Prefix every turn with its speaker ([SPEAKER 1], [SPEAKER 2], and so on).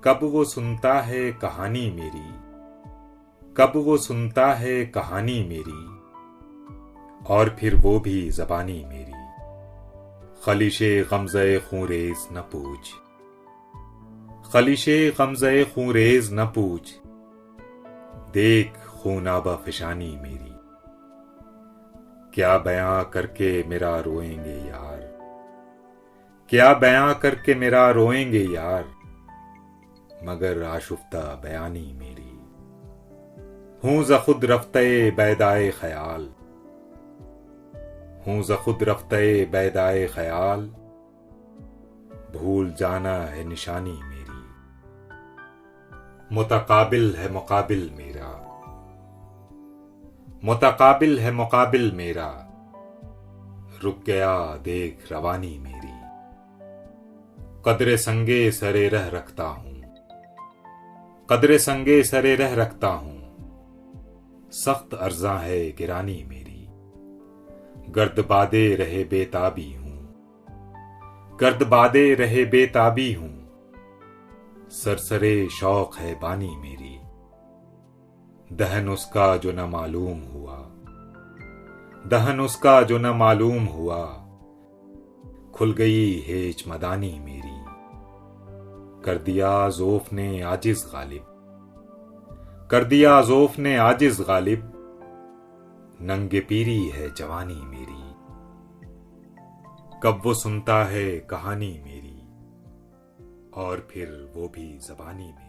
[SPEAKER 1] कब वो सुनता है कहानी मेरी, कब वो सुनता है कहानी मेरी, और फिर वो भी ज़बानी मेरी। खलिशे गमज़े खूंरेज़ न पूछ, खलिशे गमज़े खूंरेज़ न पूछ, देख खूनाबा फिशानी मेरी। क्या बयां करके मेरा रोएंगे यार, क्या बयां करके मेरा रोएंगे यार, मगर आशुफ्ता बयानी मेरी। हूं ज़ खुद रफ्ते बैदाए ख्याल, हूं ज़ खुद रफ्ते बैदाए ख्याल, भूल जाना है निशानी मेरी। मुतकाबिल है मुकाबिल मेरा, मुतकाबिल है मुकाबिल मेरा, रुक गया देख रवानी मेरी। कदरे संगे सरे रह रखता हूं, कदरे संगे सरे रह रखता हूं, सख्त अर्जा है गिरानी मेरी। गर्द बादे रहे बेताबी हूं, गर्द बादे रहे बेताबी हूं, सरसरे शौक है बानी मेरी। दहन उसका जो न मालूम हुआ, दहन उसका जो न मालूम हुआ, खुल गई हेच मदानी मेरी। कर दिया ज़ौफ़ ने आजिज़ गालिब, कर दिया ज़ौफ़ ने आजिज़ गालिब, नंगे पीरी है जवानी मेरी। कब वो सुनता है कहानी मेरी, और फिर वो भी ज़बानी मेरी।